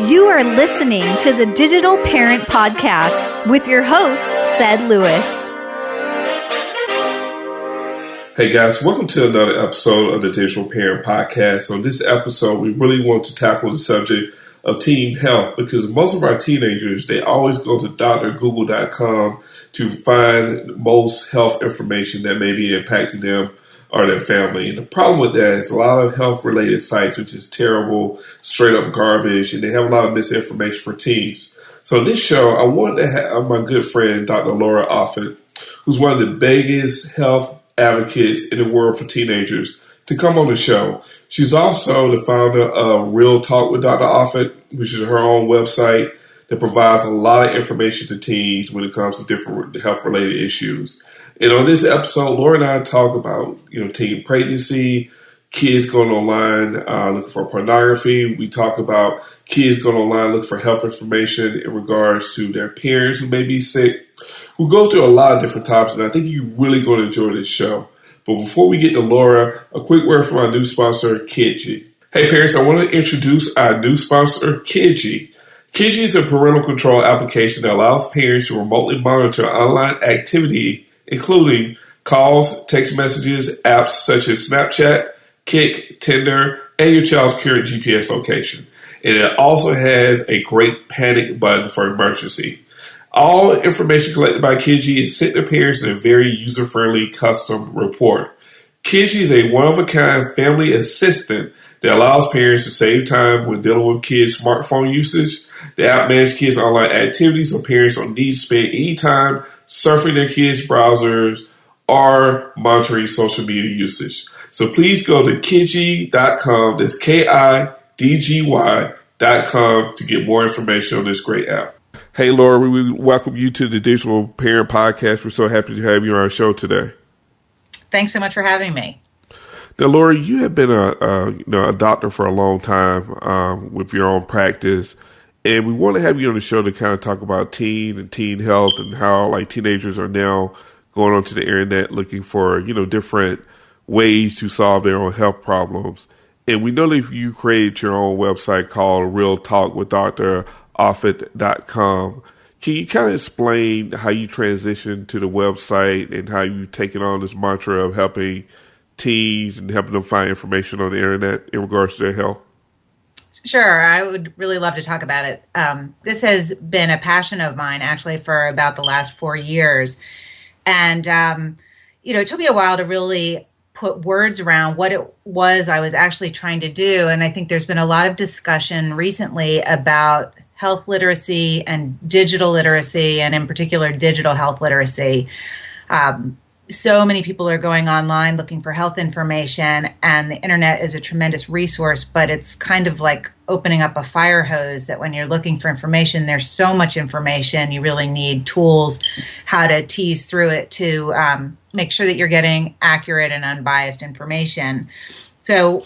You are listening to the Digital Parent Podcast with your host, Ced Lewis. Hey guys, welcome to another episode of the Digital Parent Podcast. On this episode, we really want to tackle the subject of teen health because most of our teenagers, they always go to drgoogle.com to find most health information that may be impacting them or their family. And the problem with that is a lot of health-related sites, which is terrible, straight-up garbage, and they have a lot of misinformation for teens. So in this show, I wanted to have my good friend, Dr. Laura Offutt, who's one of the biggest health advocates in the world for teenagers, to come on the show. She's also the founder of Real Talk with Dr. Offutt, which is her own website that provides a lot of information to teens when it comes to different health-related issues. And on this episode, Laura and I talk about, teen pregnancy, kids going online looking for pornography. We talk about kids going online looking for health information in regards to their parents who may be sick. We'll go through a lot of different topics, and I think you're really going to enjoy this show. But before we get to Laura, a quick word from our new sponsor, Kidji. Hey parents, I want to introduce our new sponsor, Kidji. Kidji is a parental control application that allows parents to remotely monitor online activity, including calls, text messages, apps such as Snapchat, Kik, Tinder, and your child's current GPS location. And it also has a great panic button for emergency. All information collected by Kidji is sent to parents in a very user-friendly custom report. Kidji is a one-of-a-kind family assistant that allows parents to save time when dealing with kids' smartphone usage. The app manages kids' online activities so parents don't need to spend any time surfing their kids' browsers or monitoring social media usage. So please go to Kidji.com, that's KIDGY.com, to get more information on this great app. Hey, Laura, we welcome you to the Digital Parent Podcast. We're so happy to have you on our show today. Thanks so much for having me. Now, Laura, you have been a doctor for a long time with your own practice, and we want to have you on the show to kind of talk about teen health and how teenagers are now going onto the internet looking for different ways to solve their own health problems. And we know that you created your own website called Real Talk with Dr. Offutt.com. Can you kind of explain how you transitioned to the website and how you've taken on this mantra of helping teens and helping them find information on the internet in regards to their health? Sure. I would really love to talk about it. This has been a passion of mine actually for about the last 4 years. And, it took me a while to really put words around what it was I was actually trying to do. And I think there's been a lot of discussion recently about health literacy and digital literacy, and in particular, digital health literacy. So many people are going online looking for health information, and the internet is a tremendous resource, but it's kind of like opening up a fire hose that when you're looking for information, there's so much information, you really need tools, how to tease through it to make sure that you're getting accurate and unbiased information. So,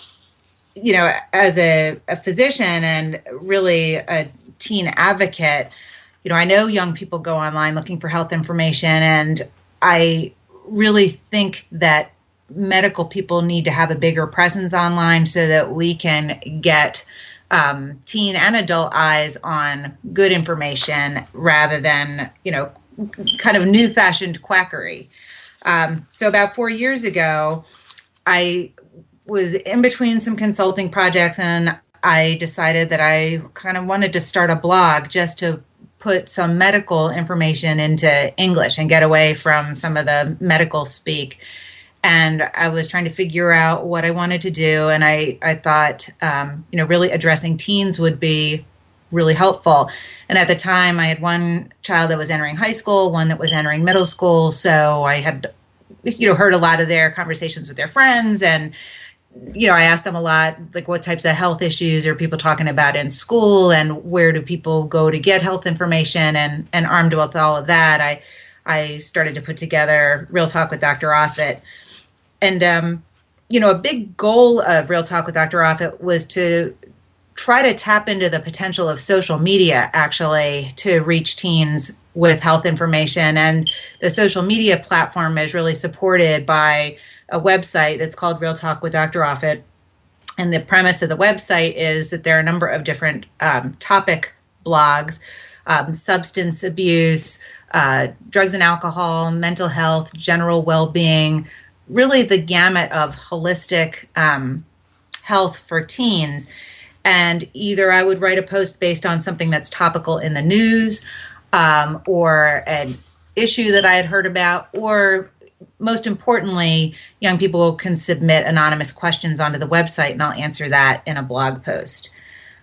as a physician and really a teen advocate, I know young people go online looking for health information, and I really think that medical people need to have a bigger presence online so that we can get teen and adult eyes on good information rather than, kind of new-fashioned quackery. So about 4 years ago, I was in between some consulting projects, and I decided that I kind of wanted to start a blog just to put some medical information into English and get away from some of the medical speak. And I was trying to figure out what I wanted to do. And I thought, really addressing teens would be really helpful. And at the time, I had one child that was entering high school, one that was entering middle school. So I had, heard a lot of their conversations with their friends. And I asked them a lot, like what types of health issues are people talking about in school and where do people go to get health information, and armed with all of that, I started to put together Real Talk with Dr. Offutt. And, a big goal of Real Talk with Dr. Offutt was to try to tap into the potential of social media actually to reach teens with health information. And the social media platform is really supported by a website. It's called Real Talk with Dr. Offutt. And the premise of the website is that there are a number of different topic blogs, substance abuse, drugs and alcohol, mental health, general well-being, really the gamut of holistic health for teens. And either I would write a post based on something that's topical in the news, or an issue that I had heard about, or most importantly, young people can submit anonymous questions onto the website, and I'll answer that in a blog post.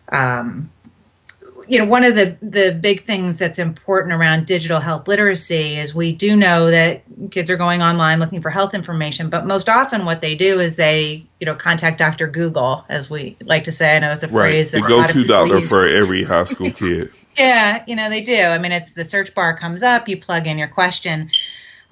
One of the big things that's important around digital health literacy is we do know that kids are going online looking for health information, but most often what they do is they, contact Dr. Google, as we like to say. I know that's a phrase that the go-to doctor for every high school kid. Yeah, they do. I mean, it's the search bar comes up, you plug in your question.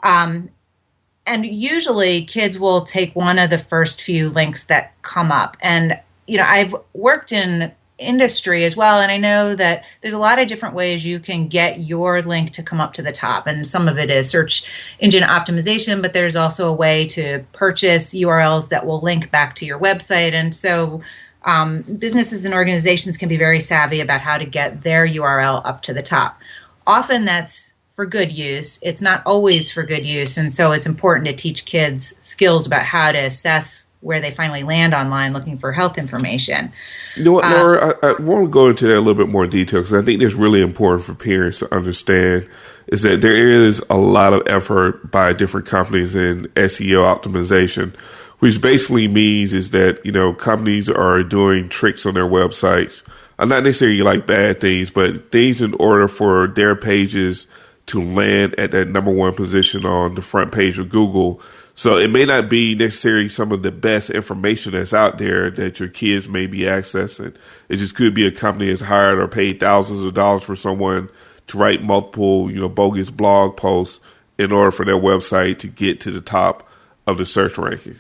And usually kids will take one of the first few links that come up. And, I've worked in industry as well, and I know that there's a lot of different ways you can get your link to come up to the top, and some of it is search engine optimization, but there's also a way to purchase URLs that will link back to your website. And so businesses and organizations can be very savvy about how to get their URL up to the top. Often that's for good use. It's not always for good use, and so it's important to teach kids skills about how to assess where they finally land online looking for health information. You know what, Laura, I want to go into that a little bit more detail, because I think it's really important for parents to understand is that there is a lot of effort by different companies in SEO optimization, which basically means is that, companies are doing tricks on their websites. Not necessarily like bad things, but things in order for their pages to land at that number one position on the front page of Google. So it may not be necessarily some of the best information that's out there that your kids may be accessing. It just could be a company that's hired or paid thousands of dollars for someone to write multiple, bogus blog posts in order for their website to get to the top of the search rankings.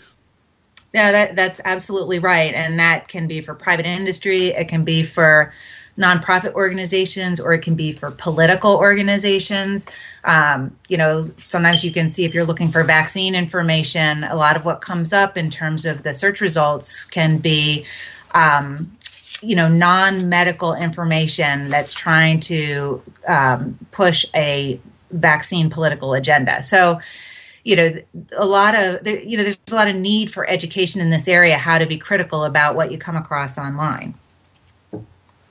Yeah, that's absolutely right. And that can be for private industry. It can be for nonprofit organizations, or it can be for political organizations. Sometimes you can see, if you're looking for vaccine information, a lot of what comes up in terms of the search results can be, non-medical information that's trying to push a vaccine political agenda. So, there's a lot of need for education in this area, how to be critical about what you come across online.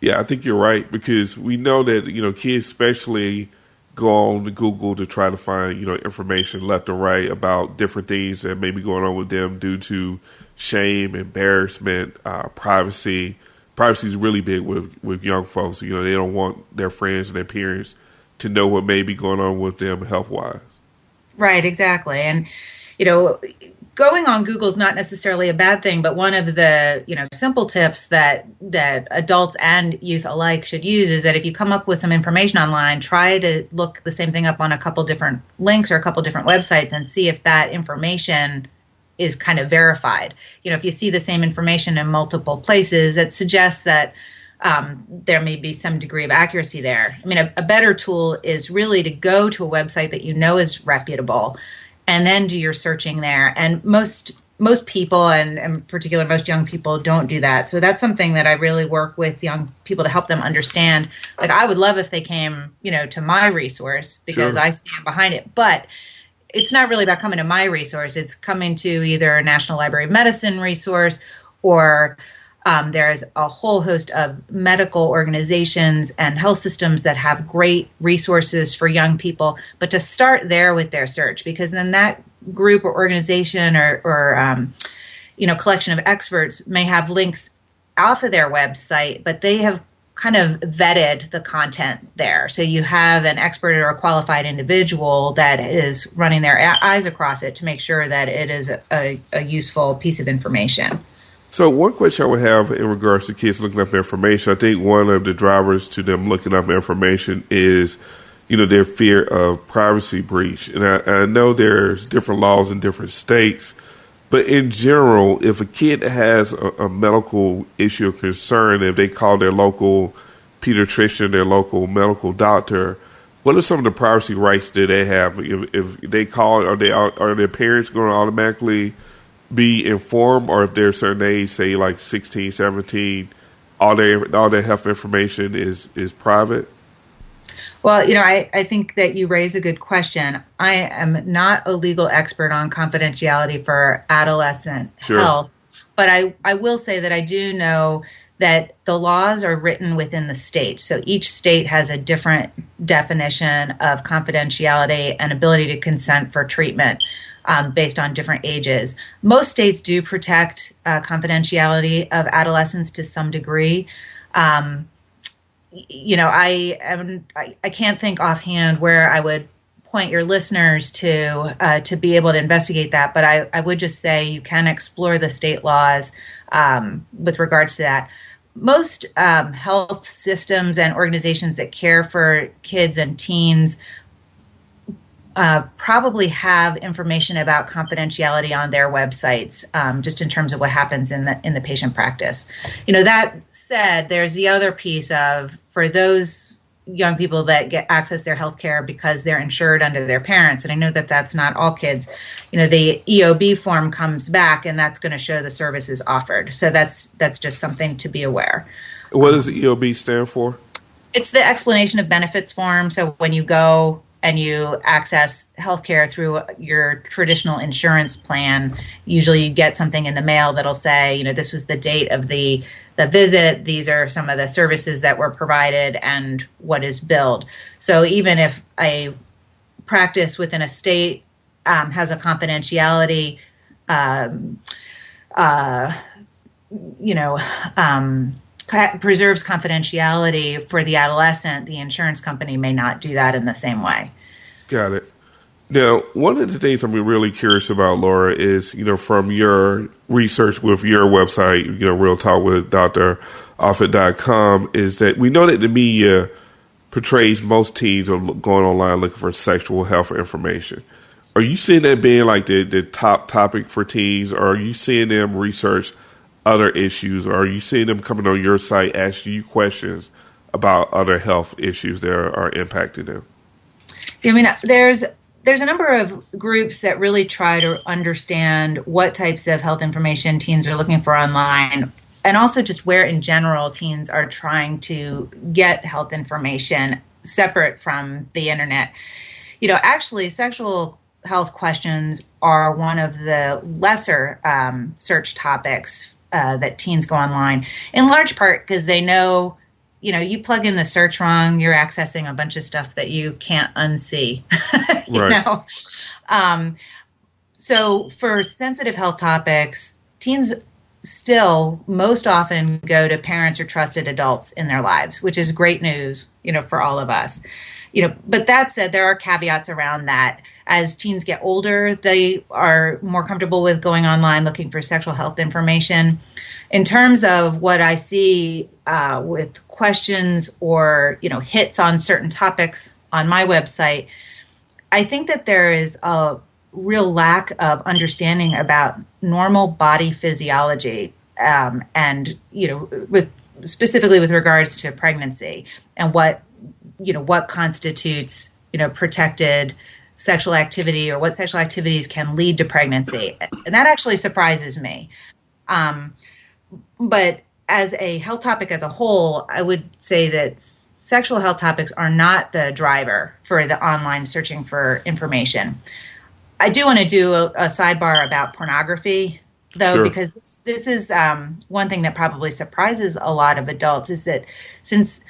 Yeah, I think you're right, because we know that, kids especially go on to Google to try to find, information left or right about different things that may be going on with them due to shame, embarrassment, privacy. Privacy is really big with young folks. They don't want their friends and their parents to know what may be going on with them health-wise. Right, exactly. And, going on Google is not necessarily a bad thing, but one of the, simple tips that adults and youth alike should use is that if you come up with some information online, try to look the same thing up on a couple different links or a couple different websites and see if that information is kind of verified. If you see the same information in multiple places, it suggests that there may be some degree of accuracy there. I mean, a better tool is really to go to a website that is reputable, and then do your searching there. And most people, and in particular most young people, don't do that. So that's something that I really work with young people to help them understand. Like, I would love if they came, to my resource, because Sure. I stand behind it. But it's not really about coming to my resource. It's coming to either a National Library of Medicine resource, or there's a whole host of medical organizations and health systems that have great resources for young people. But to start there with their search, because then that group or organization or collection of experts may have links off of their website, but they have kind of vetted the content there. So you have an expert or a qualified individual that is running their eyes across it to make sure that it is a useful piece of information. So one question I would have in regards to kids looking up information, I think one of the drivers to them looking up information is, their fear of privacy breach. And I know there's different laws in different states, but in general, if a kid has a medical issue or concern, if they call their local pediatrician, their local medical doctor, what are some of the privacy rights that they have? If they call, are their parents going to automatically be informed, or if they're a certain age, say like 16, 17, all their health information is private? Well, I think that you raise a good question. I am not a legal expert on confidentiality for adolescent health, but I will say that I do know that the laws are written within the state. So each state has a different definition of confidentiality and ability to consent for treatment based on different ages. Most states do protect confidentiality of adolescents to some degree. I can't think offhand where I would point your listeners to be able to investigate that, but I would just say you can explore the state laws with regards to that. Most health systems and organizations that care for kids and teens probably have information about confidentiality on their websites, just in terms of what happens in the patient practice. That said, there's the other piece of, for those young people that get access their health care because they're insured under their parents, and I know that that's not all kids, the EOB form comes back and that's going to show the services offered. So that's just something to be aware. What does EOB stand for? It's the explanation of benefits form. So when you go and you access healthcare through your traditional insurance plan, usually you get something in the mail that'll say, this was the date of the visit, these are some of the services that were provided and what is billed. So even if a practice within a state has a confidentiality, preserves confidentiality for the adolescent, the insurance company may not do that in the same way. Got it. Now, one of the things I'm really curious about, Laura, is, from your research with your website, Real Talk with Dr. Offutt.com, is that we know that the media portrays most teens are going online looking for sexual health information. Are you seeing that being like the top topic for teens, or are you seeing them research other issues, or are you seeing them coming on your site asking you questions about other health issues that are impacting them? There's a number of groups that really try to understand what types of health information teens are looking for online, and also just where in general teens are trying to get health information separate from the internet. Actually, sexual health questions are one of the lesser search topics that teens go online, in large part because they know, you plug in the search wrong, you're accessing a bunch of stuff that you can't unsee. So for sensitive health topics, teens still most often go to parents or trusted adults in their lives, which is great news, for all of us. But that said, there are caveats around that. As teens get older, they are more comfortable with going online looking for sexual health information. In terms of what I see with questions or, hits on certain topics on my website, I think that there is a real lack of understanding about normal body physiology, and, specifically with regards to pregnancy and what constitutes, protected sexual activity, or what sexual activities can lead to pregnancy. And that actually surprises me. But as a health topic as a whole, I would say that sexual health topics are not the driver for the online searching for information. I do want to do a sidebar about pornography, though, sure, because this is one thing that probably surprises a lot of adults, is that since,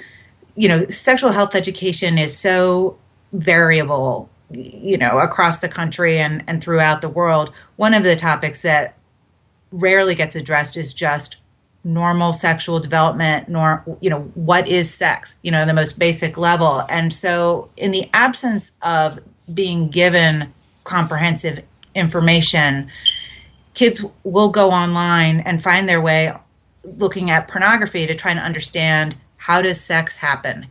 sexual health education is so variable, across the country and throughout the world, one of the topics that rarely gets addressed is just normal sexual development, what is sex, the most basic level. And so in the absence of being given comprehensive information, kids will go online and find their way looking at pornography to try and understand, how does sex happen?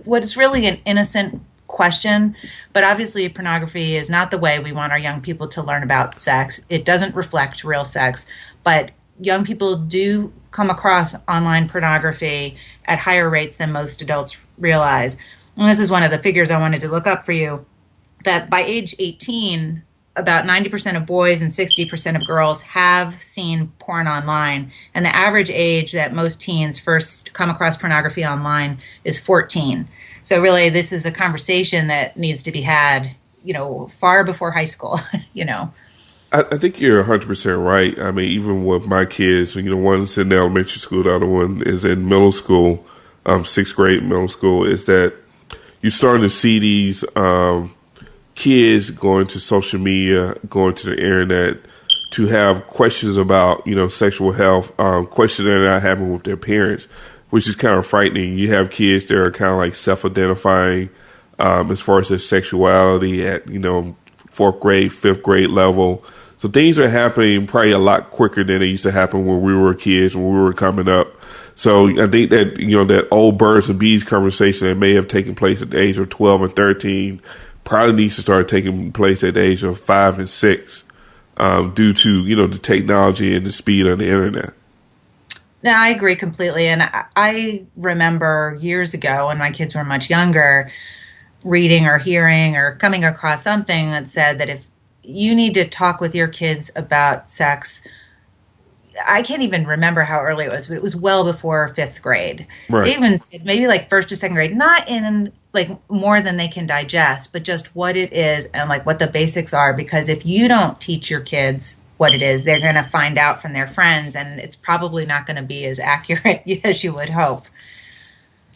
What is really an innocent question, but obviously pornography is not the way we want our young people to learn about sex. It doesn't reflect real sex, but young people do come across online pornography at higher rates than most adults realize. And this is one of the figures I wanted to look up for you, that by age 18, about 90% of boys and 60% of girls have seen porn online. And the average age that most teens first come across pornography online is 14. So really, this is a conversation that needs to be had, far before high school, I think you're 100% right. I mean, even with my kids, one's in elementary school, the other one is in middle school, sixth grade middle school, is that you're starting to see these kids going to social media, going to the internet to have questions about, sexual health, questions they're not having with their parents, which is kind of frightening. You have kids that are kind of like self-identifying as far as their sexuality at, fourth grade, fifth grade level. So things are happening probably a lot quicker than they used to happen when we were kids, when we were coming up. So I think that, that old birds and bees conversation that may have taken place at the age of 12 and 13 probably needs to start taking place at the age of 5 and 6 due to, the technology and the speed of the internet. No, I agree completely. And I remember years ago when my kids were much younger, reading or hearing or coming across something that said that if you need to talk with your kids about sex, I can't even remember how early it was, but it was well before fifth grade. Right. They even said maybe like first or second grade, not in like more than they can digest, but just what it is and like what the basics are. Because if you don't teach your kids what it is, they're going to find out from their friends, and it's probably not going to be as accurate as you would hope.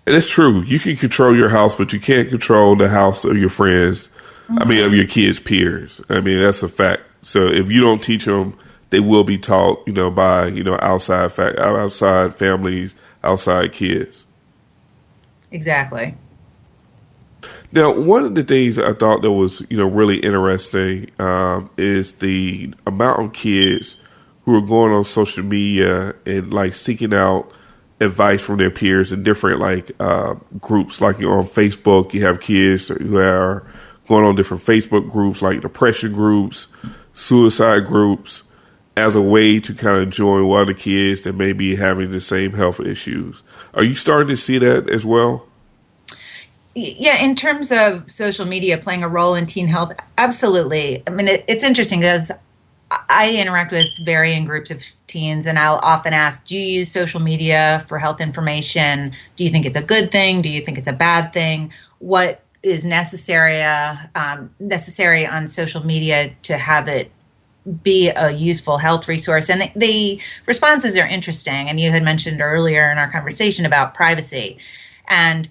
And it's true. You can control your house, but you can't control the house of your friends. Mm-hmm. I mean, of your kids' peers. I mean, that's a fact. So if you don't teach them, they will be taught, by, outside families, outside kids. Exactly. Now, one of the things I thought that was, really interesting is the amount of kids who are going on social media and like seeking out advice from their peers in different groups. Like on Facebook, you have kids who are going on different Facebook groups, like depression groups, suicide groups, as a way to kind of join other kids that may be having the same health issues. Are you starting to see that as well? Yeah, in terms of social media playing a role in teen health, absolutely. I mean, it's interesting because I interact with varying groups of teens, and I'll often ask, do you use social media for health information? Do you think it's a good thing? Do you think it's a bad thing? What is necessary on social media to have it be a useful health resource? And the responses are interesting. And you had mentioned earlier in our conversation about privacy. And,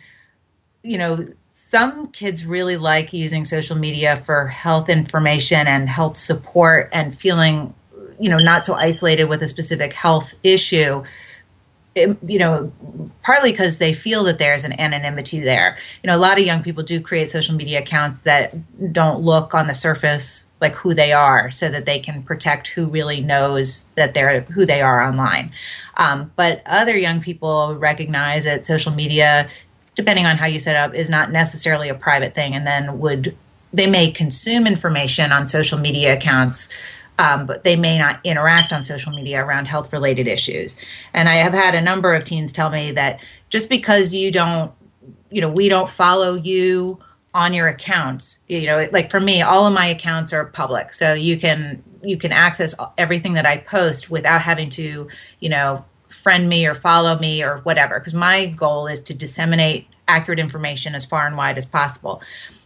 some kids really like using social media for health information and health support and feeling, not so isolated with a specific health issue, partly because they feel that there's an anonymity there. A lot of young people do create social media accounts that don't look on the surface like who they are, so that they can protect who really knows that they're who they are online. But other young people recognize that social media, depending on how you set up, is not necessarily a private thing, and then they may consume information on social media accounts, but they may not interact on social media around health-related issues. And I have had a number of teens tell me that just because we don't follow you on your accounts, like for me, all of my accounts are public, so you can access everything that I post without having to, friend me or follow me or whatever, because my goal is to disseminate accurate information as far and wide as possible.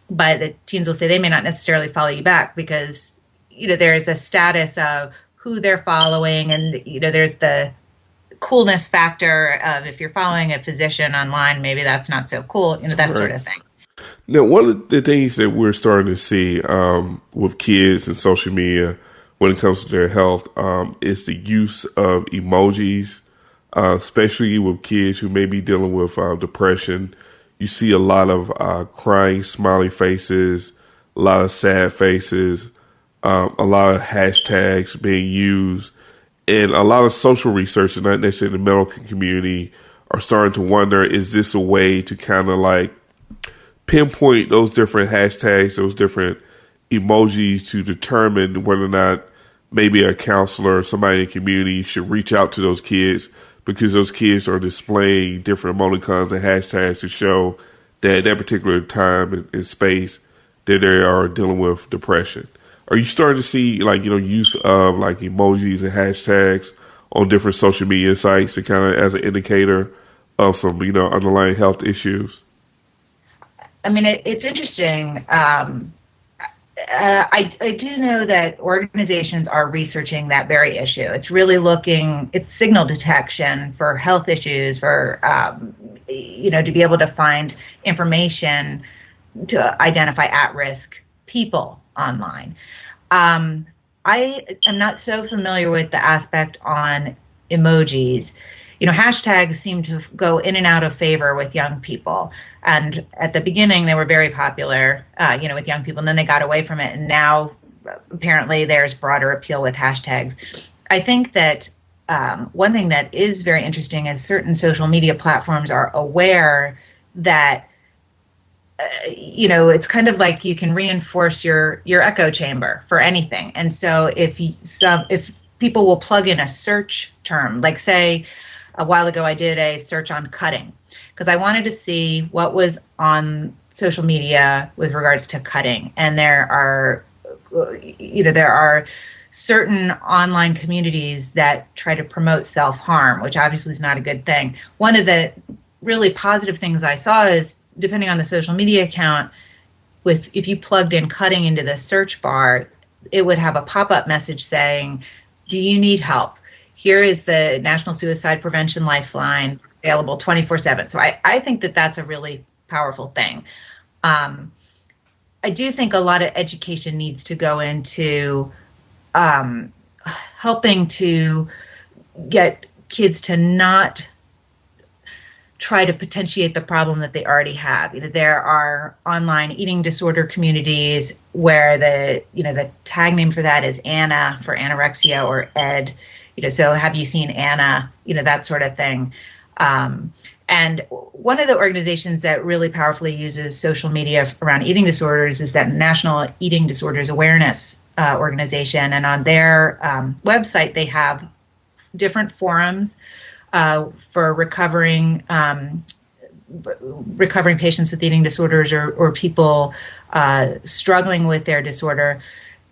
But the teens will say they may not necessarily follow you back because, there's a status of who they're following, and, there's the coolness factor of if you're following a physician online, maybe that's not so cool, that right. Sort of thing. Now, one of the things that we're starting to see with kids and social media when it comes to their health is the use of emojis, especially with kids who may be dealing with depression. You see a lot of crying, smiley faces, a lot of sad faces, a lot of hashtags being used, and a lot of social researchers, not necessarily in the medical community, are starting to wonder, is this a way to kind of like pinpoint those different hashtags, those different emojis to determine whether or not maybe a counselor or somebody in the community should reach out to those kids, because those kids are displaying different emoticons and hashtags to show that at that particular time and space that they are dealing with depression. Are you starting to see like, use of like emojis and hashtags on different social media sites to kind of as an indicator of some, underlying health issues? I mean, it's interesting. I do know that organizations are researching that very issue. It's really it's signal detection for health issues, for, to be able to find information to identify at-risk people online. I am not so familiar with the aspect on emojis. Hashtags seem to go in and out of favor with young people. And at the beginning, they were very popular, with young people, and then they got away from it. And now, apparently, there's broader appeal with hashtags. I think that one thing that is very interesting is certain social media platforms are aware that, it's kind of like you can reinforce your echo chamber for anything. And so if people will plug in a search term, like say, a while ago, I did a search on cutting because I wanted to see what was on social media with regards to cutting. And there are certain online communities that try to promote self-harm, which obviously is not a good thing. One of the really positive things I saw is, depending on the social media account, if you plugged in cutting into the search bar, it would have a pop-up message saying, "Do you need help? Here is the National Suicide Prevention Lifeline, available 24/7. So I think that that's a really powerful thing. I do think a lot of education needs to go into helping to get kids to not try to potentiate the problem that they already have. There are online eating disorder communities where the tag name for that is Anna for anorexia or Ed. So have you seen Anna? That sort of thing. And one of the organizations that really powerfully uses social media around eating disorders is that National Eating Disorders Awareness organization. And on their website, they have different forums for recovering patients with eating disorders or people struggling with their disorder.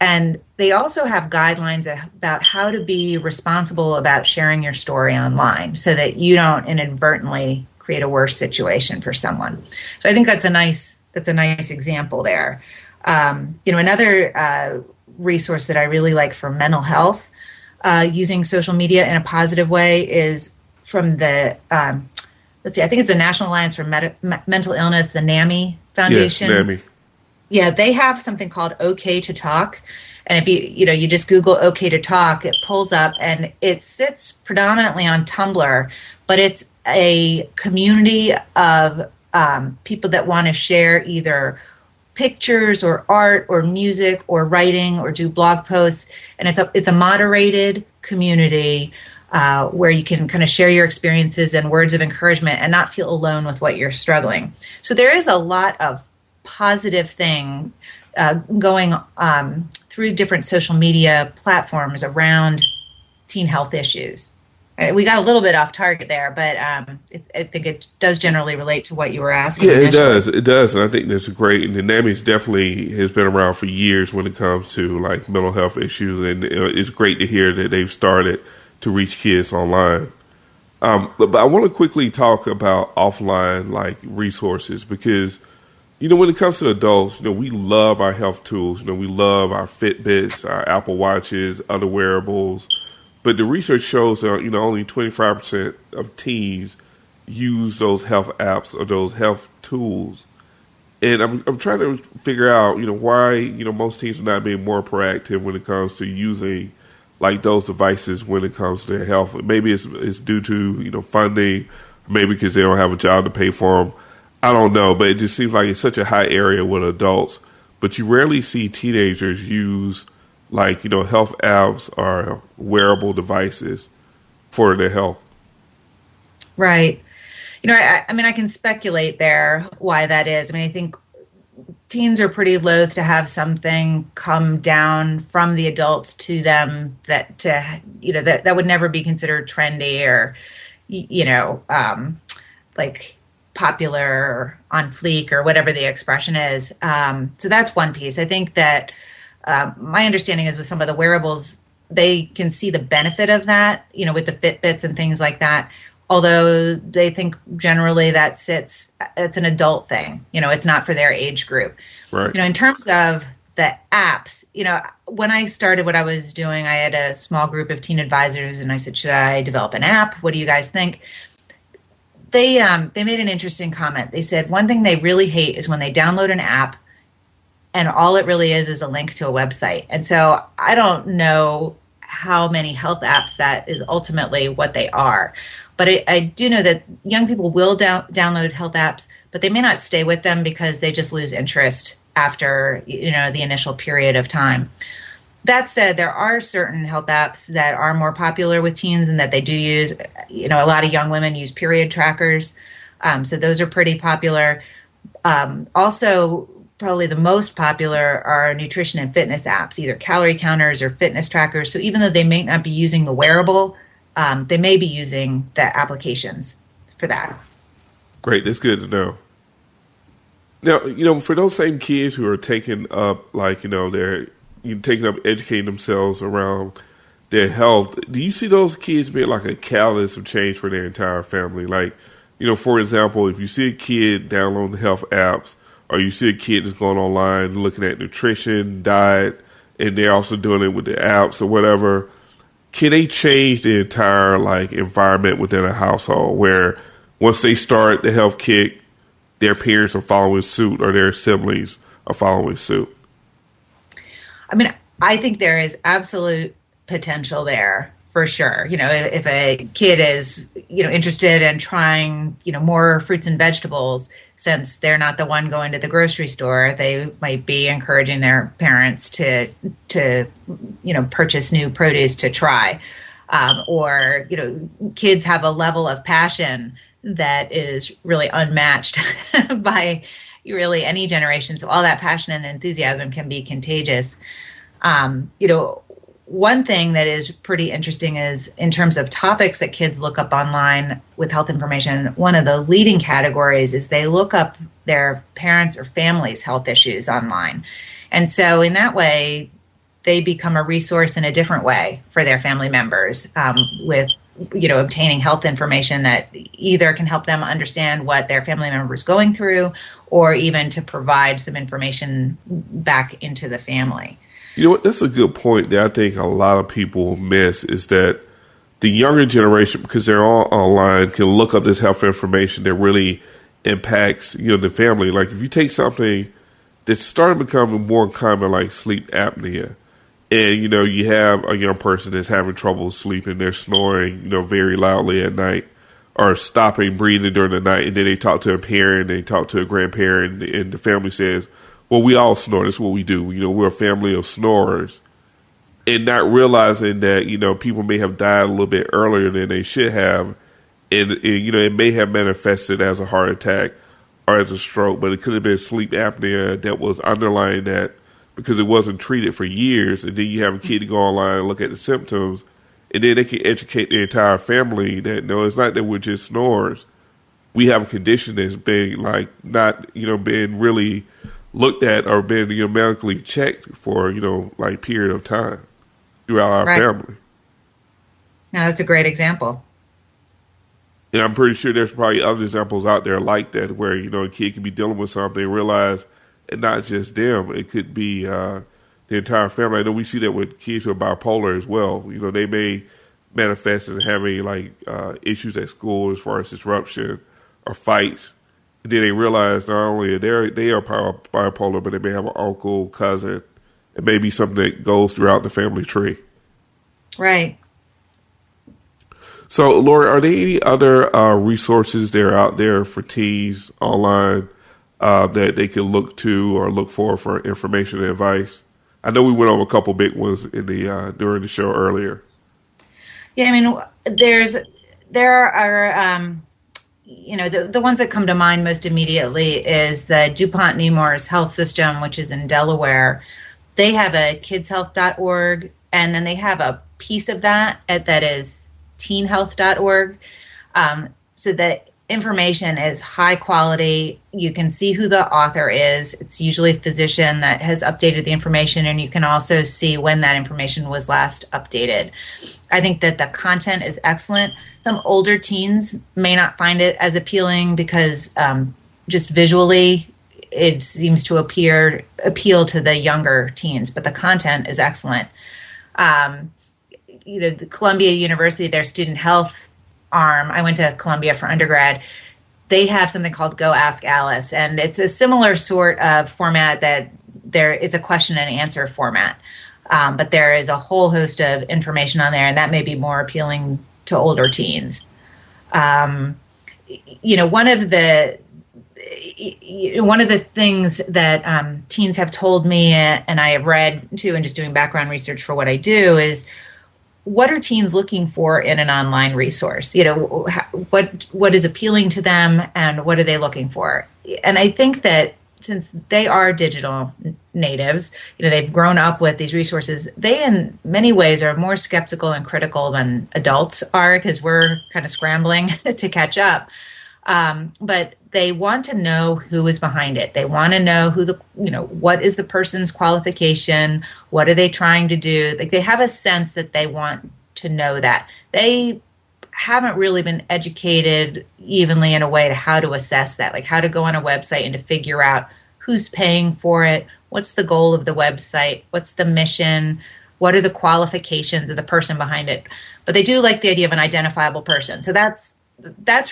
And they also have guidelines about how to be responsible about sharing your story online so that you don't inadvertently create a worse situation for someone. So I think that's a nice example there. Another resource that I really like for mental health using social media in a positive way is from the I think it's the National Alliance for Mental Illness, the NAMI Foundation. Yes, NAMI. Yeah, they have something called OK to Talk. And if you just Google OK to Talk, it pulls up, and it sits predominantly on Tumblr, but it's a community of people that want to share either pictures or art or music or writing or do blog posts. And it's a moderated community where you can kind of share your experiences and words of encouragement and not feel alone with what you're struggling. So there is a lot of positive things going through different social media platforms around teen health issues. We got a little bit off target there, but I think it does generally relate to what you were asking. Yeah, initially. It does. And I think that's great. And the NAMI's definitely has been around for years when it comes to like mental health issues. And it's great to hear that they've started to reach kids online. But I want to quickly talk about offline like resources because when it comes to adults, we love our health tools. We love our Fitbits, our Apple Watches, other wearables. But the research shows that, only 25% of teens use those health apps or those health tools. And I'm trying to figure out, why, most teens are not being more proactive when it comes to using like those devices when it comes to their health. Maybe it's due to, funding, maybe because they don't have a job to pay for them. I don't know, but it just seems like it's such a high area with adults. But you rarely see teenagers use like, health apps or wearable devices for their health. Right. I can speculate there why that is. I think teens are pretty loath to have something come down from the adults to them that would never be considered trendy or, like popular or on fleek or whatever the expression is. So that's one piece. I think that My understanding is with some of the wearables, they can see the benefit of that, with the Fitbits and things like that. Although they think generally it's an adult thing, it's not for their age group. Right. In terms of the apps, when I started what I was doing, I had a small group of teen advisors and I said, should I develop an app? What do you guys think? They made an interesting comment. They said one thing they really hate is when they download an app and all it really is a link to a website. And so I don't know how many health apps that is ultimately what they are. But I do know that young people will download health apps, but they may not stay with them because they just lose interest after the initial period of time. That said, there are certain health apps that are more popular with teens and that they do use. A lot of young women use period trackers, so those are pretty popular. Also, probably the most popular are nutrition and fitness apps, either calorie counters or fitness trackers. So even though they may not be using the wearable, they may be using the applications for that. Great. That's good to know. Now, for those same kids who are taking up, they're taking up educating themselves around their health, do you see those kids being like a catalyst of change for their entire family? Like, for example, if you see a kid downloading health apps, or you see a kid that's going online looking at nutrition, diet, and they're also doing it with the apps or whatever, can they change the entire environment within a household where once they start the health kick, their parents are following suit or their siblings are following suit? I mean, I think there is absolute potential there for sure. If a kid is, interested in trying, more fruits and vegetables, since they're not the one going to the grocery store, they might be encouraging their parents to purchase new produce to try. Or kids have a level of passion that is really unmatched by really any generation. So all that passion and enthusiasm can be contagious. One thing that is pretty interesting is in terms of topics that kids look up online with health information, one of the leading categories is they look up their parents' or family's health issues online. And so in that way, they become a resource in a different way for their family members with obtaining health information that either can help them understand what their family member is going through or even to provide some information back into the family. You know what? That's a good point that I think a lot of people miss is that the younger generation, because they're all online, can look up this health information that really impacts, the family. Like if you take something that's starting to become more common, like sleep apnea, and, you have a young person that's having trouble sleeping, they're snoring, very loudly at night or stopping breathing during the night. And then they talk to a parent, they talk to a grandparent, and the family says, well, we all snore. That's what we do. We're a family of snorers. And not realizing that, people may have died a little bit earlier than they should have. And it may have manifested as a heart attack or as a stroke, but it could have been sleep apnea that was underlying that because it wasn't treated for years. And then you have a kid to go online and look at the symptoms, and then they can educate the entire family that, no, it's not that we're just snorers. We have a condition that's been not, been really looked at or been medically checked for period of time throughout our family. No, that's a great example. And I'm pretty sure there's probably other examples out there like that where a kid can be dealing with something and realize it's not just them, it could be the entire family. I know we see that with kids who are bipolar as well. They may manifest as having issues at school as far as disruption or fights. And then they realize not only they are bipolar, but they may have an uncle, cousin. It may be something that goes throughout the family tree. Right. So, Lori, are there any other resources that are out there for teens online that they can look to or look for information and advice? I know we went over a couple big ones in the during the show earlier. Yeah, I mean, there are. The ones that come to mind most immediately is the DuPont Nemours Health System, which is in Delaware. They have a kidshealth.org, and then they have a piece of that is teenhealth.org. So that information is high quality. You can see who the author is. It's usually a physician that has updated the information, and you can also see when that information was last updated. I think that the content is excellent. Some older teens may not find it as appealing because just visually it seems to appeal to the younger teens, but the content is excellent. The Columbia University, their student health arm, I went to Columbia for undergrad, they have something called Go Ask Alice, and it's a similar sort of format that there is a question and answer format. But there is a whole host of information on there, and that may be more appealing to older teens. One of the things that teens have told me, and I have read too, and just doing background research for what I do, is what are teens looking for in an online resource? What is appealing to them, and what are they looking for? And I think that since they are digital natives, they've grown up with these resources, they in many ways are more skeptical and critical than adults are, because we're kind of scrambling to catch up. But they want to know who is behind it. They want to know what is the person's qualification? What are they trying to do? Like, they have a sense that they want to know that. They haven't really been educated evenly in a way to how to assess that, like how to go on a website and to figure out who's paying for it, what's the goal of the website, what's the mission, what are the qualifications of the person behind it. But they do like the idea of an identifiable person. So that's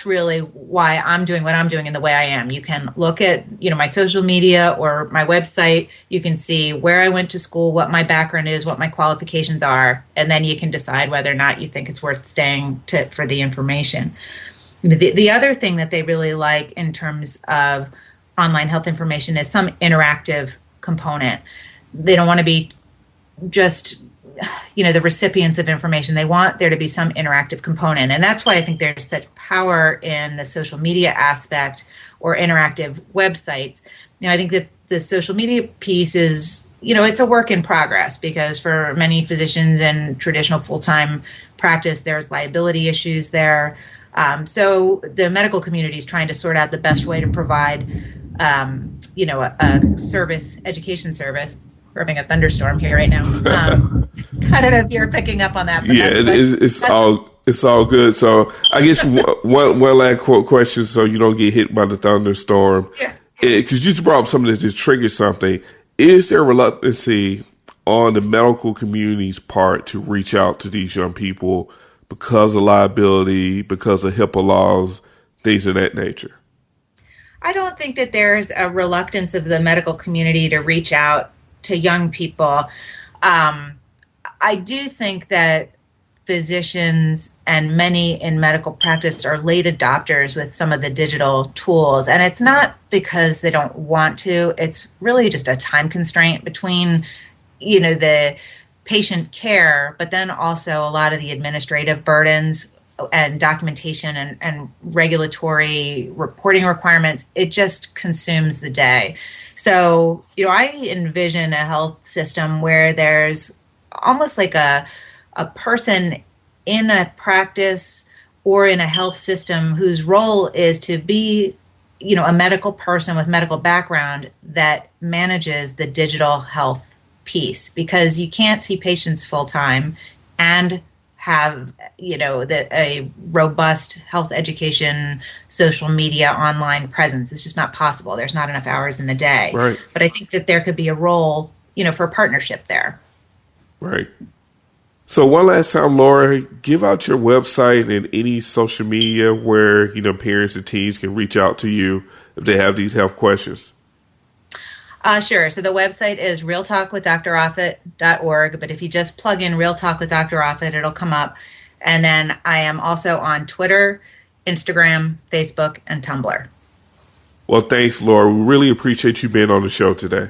really why I'm doing what I'm doing in the way I am. You can look at, my social media or my website. You can see where I went to school, what my background is, what my qualifications are, and then you can decide whether or not you think it's worth staying for the information. The other thing that they really like in terms of online health information is some interactive component. They don't want to be just the recipients of information. They want there to be some interactive component. And that's why I think there's such power in the social media aspect or interactive websites. I think that the social media piece is, it's a work in progress, because for many physicians in traditional full-time practice, there's liability issues there. So the medical community is trying to sort out the best way to provide, a service, education service. We're having a thunderstorm here right now. I don't know if you're picking up on that. But yeah, it's all good. So I guess one last question, so you don't get hit by the thunderstorm. Yeah. Because you just brought up something that just triggered something. Is there reluctancy on the medical community's part to reach out to these young people because of liability, because of HIPAA laws, things of that nature? I don't think that there's a reluctance of the medical community to reach out to young people. I do think that physicians and many in medical practice are late adopters with some of the digital tools. And it's not because they don't want to. It's really just a time constraint between, the patient care, but then also a lot of the administrative burdens and documentation and regulatory reporting requirements. It just consumes the day. So, I envision a health system where there's almost like a person in a practice or in a health system whose role is to be, a medical person with medical background that manages the digital health piece, because you can't see patients full time and have, a robust health education, social media, online presence. It's just not possible. There's not enough hours in the day. Right. But I think that there could be a role, for a partnership there. Right. So one last time, Laura, give out your website and any social media where, parents and teens can reach out to you if they have these health questions. Sure. So the website is realtalkwithdroffutt.org, but if you just plug in Real Talk with Dr. Offutt, it'll come up. And then I am also on Twitter, Instagram, Facebook, and Tumblr. Well, thanks, Laura. We really appreciate you being on the show today.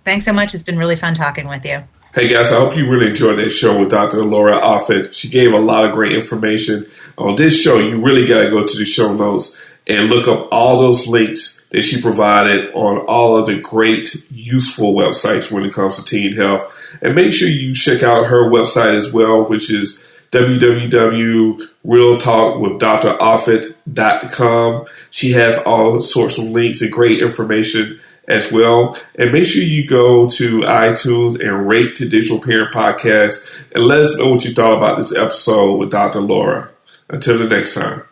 Thanks so much. It's been really fun talking with you. Hey, guys, I hope you really enjoyed that show with Dr. Laura Offutt. She gave a lot of great information. On this show, you really got to go to the show notes and look up all those links that she provided on all of the great, useful websites when it comes to teen health. And make sure you check out her website as well, which is www.realtalkwithdroffutt.com. She has all sorts of links and great information as well. And make sure you go to iTunes and rate the Digital Parent Podcast and let us know what you thought about this episode with Dr. Laura. Until the next time.